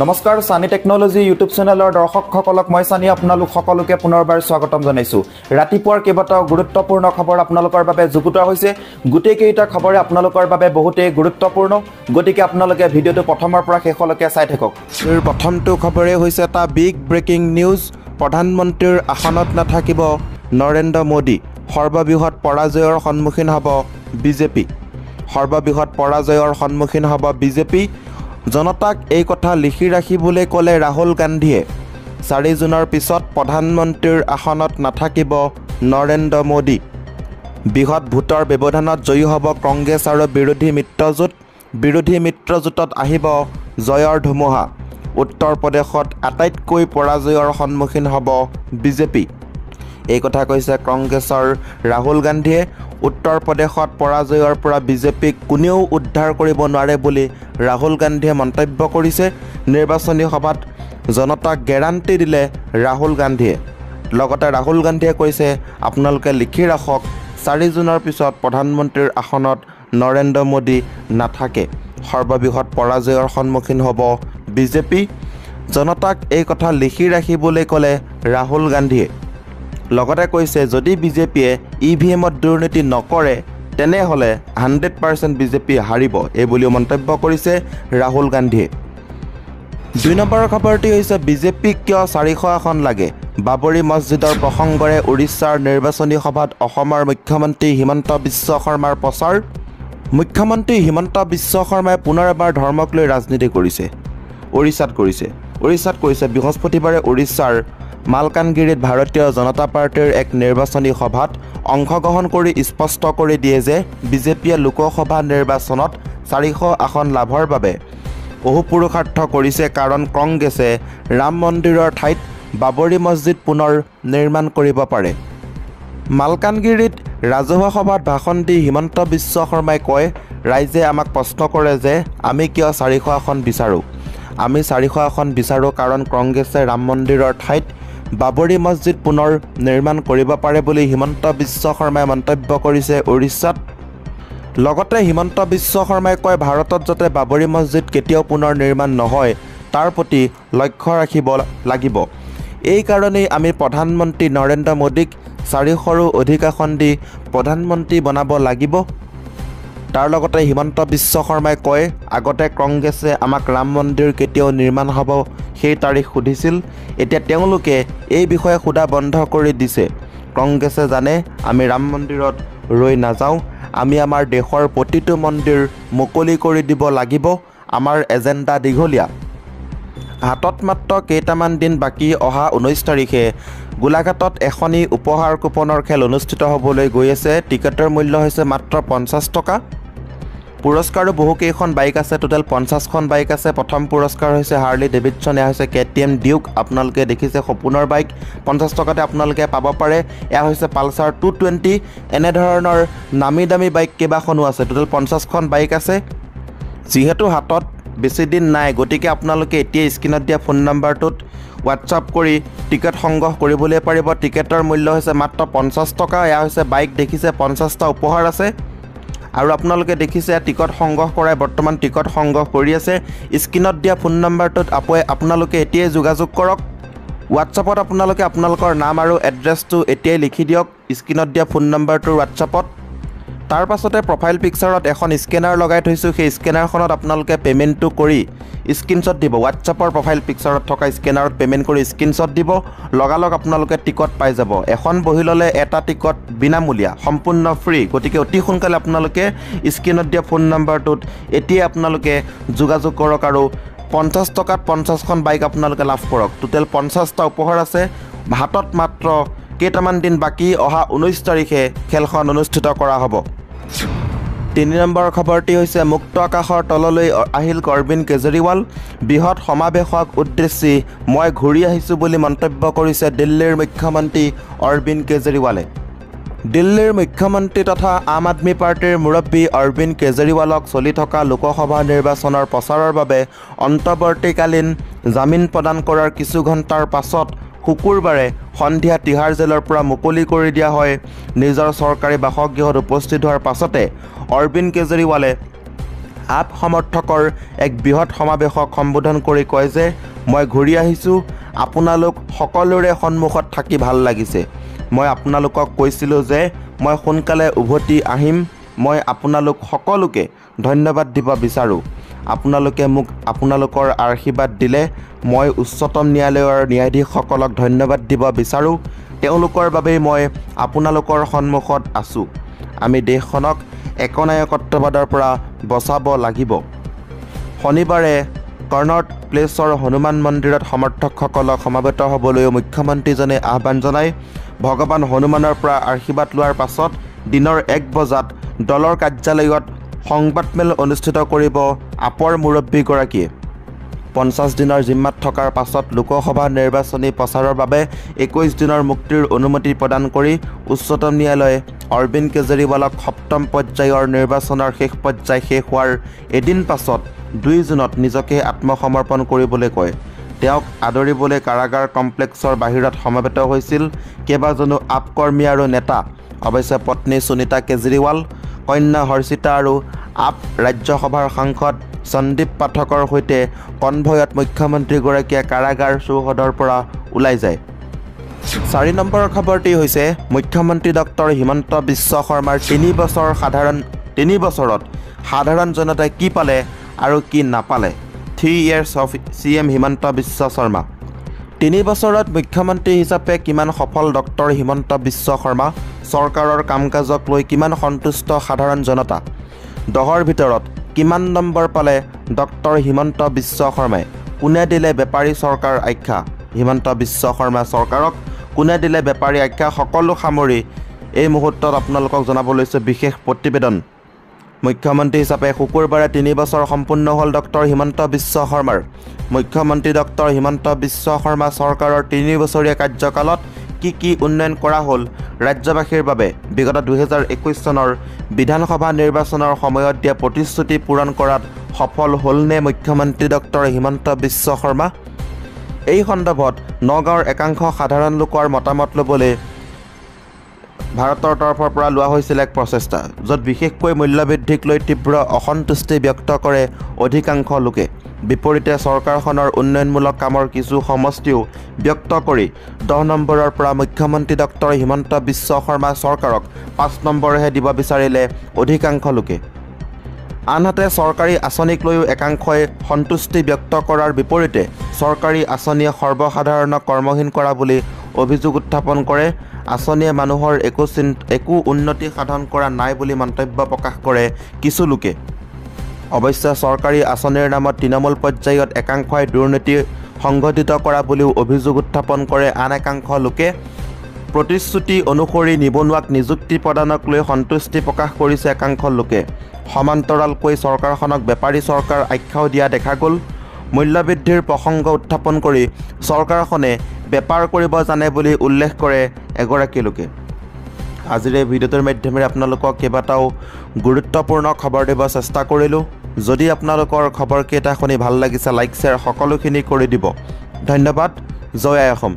নমস্কাৰ সানি technology YouTube চেনেলৰ দৰ্শকসকলক মই সানি আপোনালোক সকলোকে পুনৰবাৰ স্বাগতম জনাইছো। ৰাতিপুৱাৰ কেইবাটাও গুৰুত্বপূৰ্ণ খবৰ আপোনালোকৰ বাবে যুগুতোৱা হৈছে। গোটেই কেইটা খবৰে আপোনালোকৰ বাবে বহুতেই গুৰুত্বপূৰ্ণ, গতিকে আপোনালোকে ভিডিঅ'টো প্ৰথমৰ পৰা শেষলৈকে চাই থাকক। প্ৰথমটো খবৰে হৈছে এটা বিগ ব্ৰেকিং নিউজ। প্ৰধানমন্ত্ৰীৰ আসনত নাথাকিব নৰেন্দ্ৰ মোদী, সৰ্ববৃহৎ পৰাজয়ৰ সন্মুখীন হ'ব বিজেপি। সৰ্ববৃহৎ পৰাজয়ৰ সন্মুখীন হ'ব বিজেপি। জনতাক এই কথা লিখি ৰাখিবলৈ ক'লে ৰাহুল গান্ধীয়ে। 4 জুনৰ পিছত প্ৰধানমন্ত্ৰীৰ আসনত নাথাকিব নৰেন্দ্ৰ মোদী। বৃহৎ ভোটৰ ব্যৱধানত জয়ী হ'ব কংগ্ৰেছ আৰু বিৰোধী মিত্ৰজোঁট। বিৰোধী মিত্ৰজোঁটত আহিব জয়ৰ ধুমুহা। উত্তৰ প্ৰদেশত আটাইতকৈ পৰাজয়ৰ সন্মুখীন হ'ব বিজেপি। এই কথা কৈছে কংগ্ৰেছৰ ৰাহুল গান্ধীয়ে। উত্তৰ প্ৰদেশত পৰাজয়ৰ পৰা বিজেপিক কোনেও উদ্ধাৰ কৰিব নোৱাৰে বুলি ৰাহুল গান্ধীয়ে মন্তব্য কৰিছে। নিৰ্বাচনী সভাত জনতাক গেৰাণ্টি দিলে ৰাহুল গান্ধীয়ে। লগতে ৰাহুল গান্ধীয়ে কৈছে, আপোনালোকে লিখি ৰাখক, 4 জুনৰ পিছত প্ৰধানমন্ত্ৰীৰ আসনত নৰেন্দ্ৰ মোদী নাথাকে। সৰ্ববৃহৎ পৰাজয়ৰ সন্মুখীন হ'ব বিজেপি। জনতাক এই কথা লিখি ৰাখিবলৈ ক'লে ৰাহুল গান্ধীয়ে। লগতে কৈছে, যদি বিজেপিয়ে EVMত দুৰ্নীতি নকৰে তেনেহ'লে 100% বিজেপি হাৰিব, এই বুলিও মন্তব্য কৰিছে ৰাহুল গান্ধীয়ে। 2 নম্বৰৰ খবৰটি হৈছে, বিজেপিক কিয় 400 আসন লাগে? বাবৰি মছজিদৰ প্ৰসংগৰে উৰিষ্যাৰ নিৰ্বাচনী সভাত অসমৰ মুখ্যমন্ত্ৰী হিমন্ত বিশ্ব শৰ্মাৰ প্ৰচাৰ। মুখ্যমন্ত্ৰী হিমন্ত বিশ্ব শৰ্মাই পুনৰ এবাৰ ধৰ্মক লৈ ৰাজনীতি কৰিছে। উৰিষ্যাত কৈছে বৃহস্পতিবাৰে উৰিষ্যাৰ মালকানগিৰিত ভাৰতীয় জনতা পাৰ্টিৰ এক নিৰ্বাচনী সভাত অংশগ্ৰহণ কৰি স্পষ্ট কৰি দিয়ে যে বিজেপিয়ে লোকসভা নিৰ্বাচনত 400 আসন লাভৰ বাবে অহোপুৰুষাৰ্থ কৰিছে, কাৰণ কংগ্ৰেছে ৰাম মন্দিৰৰ ঠাইত বাবৰি মছজিদ পুনৰ নিৰ্মাণ কৰিব পাৰে। মালকানগিৰিত ৰাজহুৱা সভাত ভাষণ দি হিমন্ত বিশ্ব শৰ্মাই কয়, ৰাইজে আমাক প্ৰশ্ন কৰে যে আমি কিয় 400 আসন বিচাৰোঁ। আমি 400 আসন বিচাৰোঁ কাৰণ কংগ্ৰেছে ৰাম মন্দিৰৰ ঠাইত বাবৰি মছজিদ পুনৰ নিৰ্মাণ কৰিব পাৰে বুলি হিমন্ত বিশ্ব শৰ্মাই মন্তব্য কৰিছে উৰিষ্যাত। লগতে হিমন্ত বিশ্ব শৰ্মাই কয়, ভাৰতত যাতে বাবৰি মছজিদ কেতিয়াও পুনৰ নিৰ্মাণ নহয় তাৰ প্ৰতি লক্ষ্য ৰাখিব লাগিব। এই কাৰণেই আমি প্ৰধানমন্ত্ৰী নৰেন্দ্ৰ মোদীক 400ৰো অধিক আসন দি প্ৰধানমন্ত্ৰী বনাব লাগিব। তাৰ লগতে হিমন্ত বিশ্ব শৰ্মাই কয়, আগতে কংগ্ৰেছে আমাক ৰাম মন্দিৰ কেতিয়াও নিৰ্মাণ হ'ব সেই তাৰিখ সুধিছিল, এতিয়া তেওঁলোকে এই বিষয়ে সোধা বন্ধ কৰি দিছে। কংগ্ৰেছে জানে আমি ৰাম মন্দিৰত ৰৈ নাযাওঁ, আমি আমাৰ দেশৰ প্ৰতিটো মন্দিৰ মুকলি কৰি দিব লাগিব। আমাৰ এজেণ্ডা দীঘলীয়া। হাতত মাত্ৰ কেইটামান দিন বাকী অহা 19 তাৰিখে গোলাঘাটত এখনি উপহাৰ কুপনৰ খেল অনুষ্ঠিত হ'বলৈ গৈ আছে। টিকেটৰ মূল্য হৈছে মাত্ৰ 50 টকা। পুৰস্কাৰো বহুকেইখন বাইক আছে, টোটেল 50খন বাইক আছে। প্ৰথম পুৰস্কাৰ হৈছে হাৰ্লি ডেভিডছন, এয়া হৈছে KTM ডিউক। আপোনালোকে দেখিছে সপোনৰ বাইক, 50 টকাতে আপোনালোকে পাব পাৰে। এয়া হৈছে পালচাৰ 220। এনেধৰণৰ নামী দামী বাইক কেইবাখনো আছে, টোটেল 50খন বাইক আছে। যিহেতু হাতত বেছি দিন নাই, গতিকে আপোনালোকে এতিয়া স্ক্ৰীণত দিয়া ফোন নম্বৰটোত হোৱাটছআপ কৰি টিকেট সংগ্ৰহ কৰিবলৈ পাৰিব। টিকেটৰ মূল্য হৈছে মাত্ৰ 50 টকা। এয়া হৈছে বাইক, দেখিছে 50টা উপহাৰ আছে। আৰু আপোনালোকে দেখিছে টিকট সংগ্ৰহ কৰাই বৰ্তমান টিকট সংগ্ৰহ কৰি আছে। স্ক্ৰীণত দিয়া ফোন নম্বৰটোত আপোনালোকে এতিয়াই যোগাযোগ কৰক। হোৱাটছআপত আপোনালোকে আপোনালোকৰ নাম আৰু এড্ৰেছটো এতিয়াই লিখি দিয়ক স্ক্ৰীণত দিয়া ফোন নম্বৰটোৰ হোৱাটছআপত। তাৰ পাছতে প্ৰফাইল পিকচাৰত এখন স্কেনাৰ লগাই থৈছোঁ, সেই স্কেনাৰখনত আপোনালোকে পে'মেণ্টটো কৰি স্ক্ৰীনশ্বট দিব। হোৱাটছআপৰ প্ৰফাইল পিকচাৰত থকা স্কেনাৰত পে'মেণ্ট কৰি স্ক্ৰীনশ্বট দিব, লগালগ আপোনালোকে টিকট পাই যাব। এখন বহি ল'লে এটা টিকট বিনামূলীয়া, সম্পূৰ্ণ ফ্ৰী। গতিকে অতি সোনকালে আপোনালোকে স্ক্ৰীনত দিয়া ফোন নম্বৰটোত এতিয়াই আপোনালোকে যোগাযোগ কৰক আৰু 50 টকাত 50খন বাইক আপোনালোকে লাভ কৰক। টোটেল 50টা উপহাৰ আছে। হাতত মাত্ৰ কেইটামান দিন বাকী, অহা 19 তাৰিখে খেলখন অনুষ্ঠিত কৰা হ'ব। 3 নম্বৰৰ খবৰটি হৈছে, মুক্ত আকাশৰ তললৈ আহিল অৰবিন্দ কেজৰিৱাল। বৃহৎ সমাৱেশক উদ্দেশ্যি মই ঘূৰি আহিছোঁ বুলি মন্তব্য কৰিছে দিল্লীৰ মুখ্যমন্ত্ৰী অৰবিন্দ কেজৰিৱালে। দিল্লীৰ মুখ্যমন্ত্ৰী তথা আম আদমি পাৰ্টিৰ মুৰব্বী অৰবিন্দ কেজৰিৱালক চলি থকা লোকসভা নিৰ্বাচনৰ প্ৰচাৰৰ বাবে অন্তৱৰ্তীকালীন জামিন প্ৰদান কৰাৰ কিছু ঘণ্টাৰ পাছত শুকুৰবাৰে সন্ধিয়া তিহাৰ জেলৰ পৰা মুকলি কৰি দিয়া হয়। নিজৰ চৰকাৰী বাসগৃহত উপস্থিত হোৱাৰ পাছতে অৰবিন্দ কেজৰিৱালে আপ সমৰ্থকৰ এক বৃহৎ সমাৱেশক সম্বোধন কৰি কয় যে মই ঘূৰি আহিছোঁ, আপোনালোক সকলোৰে সন্মুখত থাকি ভাল লাগিছে। মই আপোনালোকক কৈছিলোঁ যে মই সোনকালে উভতি আহিম। মই আপোনালোক সকলোকে ধন্যবাদ দিব বিচাৰোঁ। আপোনালোকে মোক আপোনালোকৰ আশীৰ্বাদ দিলে। মই উচ্চতম ন্যায়ালয়ৰ ন্যায়াধীশসকলক ধন্যবাদ দিব বিচাৰোঁ। তেওঁলোকৰ বাবেই মই আপোনালোকৰ সন্মুখত আছোঁ। আমি দেশখনক একনায়কত্ববাদৰ পৰা বচাব লাগিব। শনিবাৰে কৰ্ণট প্লেচৰ হনুমান মন্দিৰত সমৰ্থকসকলক সমাবেত হ'বলৈও মুখ্যমন্ত্ৰীজনে আহ্বান জনায়। ভগৱান হনুমানৰ পৰা আশীৰ্বাদ লোৱাৰ পাছত দিনৰ 1 বজাত দলৰ কাৰ্যালয়ত সংবাদমেল অনুষ্ঠিত কৰিব আপৰ মুৰব্বীগৰাকীয়ে। 50 দিনৰ জিম্মাত থকাৰ পাছত লোকসভা নিৰ্বাচনী প্ৰচাৰৰ বাবে 21 দিনৰ মুক্তিৰ অনুমতি প্ৰদান কৰি উচ্চতম ন্যায়ালয়ে অৰবিন্দ কেজৰিৱালক 7ম পৰ্যায়ৰ নিৰ্বাচনৰ শেষ পৰ্যায় শেষ হোৱাৰ এদিন পাছত 2 জুনত নিজকে আত্মসমৰ্পণ কৰিবলৈ কয়। তেওঁক আদৰিবলৈ কাৰাগাৰ কমপ্লেক্সৰ বাহিৰত সমবেত হৈছিল কেইবাজনো আপ কৰ্মী আৰু নেতা। অৱশ্যে পত্নী সুনীতা কেজৰিৱাল, কন্যা হৰ্ষিতা আৰু আপ ৰাজ্যসভাৰ সাংসদ সন্দীপ পাঠকৰ সৈতে কনভয়ত মুখ্যমন্ত্ৰীগৰাকীয়ে কাৰাগাৰ চৌহদৰ পৰা ওলাই যায়। 4 নম্বৰৰ খবৰটি হৈছে মুখ্যমন্ত্ৰী ডক্টৰ হিমন্ত বিশ্ব শৰ্মাৰ 3 বছৰত সাধাৰণ জনতাই কি পালে আৰু কি নাপালে। 3 years of CM Himanta Biswa Sarma. 3 বছৰত মুখ্যমন্ত্ৰী হিচাপে কিমান সফল ডক্টৰ হিমন্ত বিশ্ব শৰ্মা, চৰকাৰৰ কাম কাজক লৈ কিমান সন্তুষ্ট সাধাৰণ জনতা, 10ৰ ভিতৰত কিমান নম্বৰ পালে ডক্টৰ হিমন্ত বিশ্ব শৰ্মাই, কোনে দিলে বেপাৰী চৰকাৰ আখ্যা, হিমন্ত বিশ্ব শৰ্মা চৰকাৰক কোনে দিলে বেপাৰী আখ্যা, সকলো সামৰি এই মুহূৰ্তত আপোনালোকক জনাব লৈছোঁ বিশেষ প্ৰতিবেদন। মুখ্যমন্ত্ৰী হিচাপে শুকুৰবাৰে 3 বছৰ সম্পূৰ্ণ হ'ল ডক্টৰ হিমন্ত বিশ্ব শৰ্মাৰ। মুখ্যমন্ত্ৰী ডক্টৰ হিমন্ত বিশ্ব শৰ্মা চৰকাৰৰ 3 বছৰীয়া কাৰ্যকালত কি উন্নয়ন কৰা হ'ল, ৰাজ্যবাসীৰ বাবে বিগত 2021 চনৰ বিধানসভা নিৰ্বাচনৰ সময়ত দিয়া প্ৰতিশ্ৰুতি পূৰণ কৰাত সফল হ'লনে মুখ্যমন্ত্ৰী ডক্টৰ হিমন্ত বিশ্ব শৰ্মা? এই সন্দৰ্ভত নগাঁৱৰ একাংশ সাধাৰণ লোকৰ মতামত ল'বলৈ ভাৰতৰ তৰফৰ পৰা লোৱা হৈছিল এক প্ৰচেষ্টা, য'ত বিশেষকৈ মূল্যবৃদ্ধিক লৈ তীব্ৰ অসন্তুষ্টি ব্যক্ত কৰে অধিকাংশ লোকে। বিপৰীতে চৰকাৰখনৰ উন্নয়নমূলক কামৰ কিছু সমষ্টিও ব্যক্ত কৰি 10 নম্বৰৰ পৰা মুখ্যমন্ত্ৰী ডক্টৰ হিমন্ত বিশ্ব শৰ্মা চৰকাৰক 5 নম্বৰহে দিব বিচাৰিলে অধিকাংশ লোকে। আনহাতে চৰকাৰী আঁচনিক লৈও একাংশই সন্তুষ্টি ব্যক্ত কৰাৰ বিপৰীতে চৰকাৰী আঁচনিয়ে সৰ্বসাধাৰণক কৰ্মহীন কৰা বুলি অভিযোগ উত্থাপন কৰে। আঁচনিয়ে মানুহৰ একো উন্নতি সাধন কৰা নাই বুলি মন্তব্য প্ৰকাশ কৰে কিছু লোকে। অৱশ্যে চৰকাৰী আঁচনিৰ নামত তৃণমূল পৰ্যায়ত একাংশই দুৰ্নীতি সংঘটিত কৰা বুলিও অভিযোগ উত্থাপন কৰে আন একাংশ লোকে। প্ৰতিশ্ৰুতি অনুসৰি নিবনুৱাক নিযুক্তি প্ৰদানক লৈ সন্তুষ্টি প্ৰকাশ কৰিছে একাংশ লোকে। সমান্তৰালকৈ চৰকাৰখনক বেপাৰী চৰকাৰ আখ্যাও দিয়া দেখা গ'ল। মূল্যবৃদ্ধিৰ প্ৰসংগ উত্থাপন কৰি চৰকাৰখনে বেপাৰ কৰিব জানে বুলি উল্লেখ কৰে এগৰাকী লোকে। আজিৰ এই ভিডিঅ'টোৰ মাধ্যমেৰে আপোনালোকক কেইবাটাও গুৰুত্বপূৰ্ণ খবৰ দিব চেষ্টা কৰিলোঁ। যদি আপোনালোকৰ খবৰকেইটা শুনি ভাল লাগিছে, লাইক শ্বেয়াৰ সকলোখিনি কৰি দিব। ধন্যবাদ। জয় আই অসম।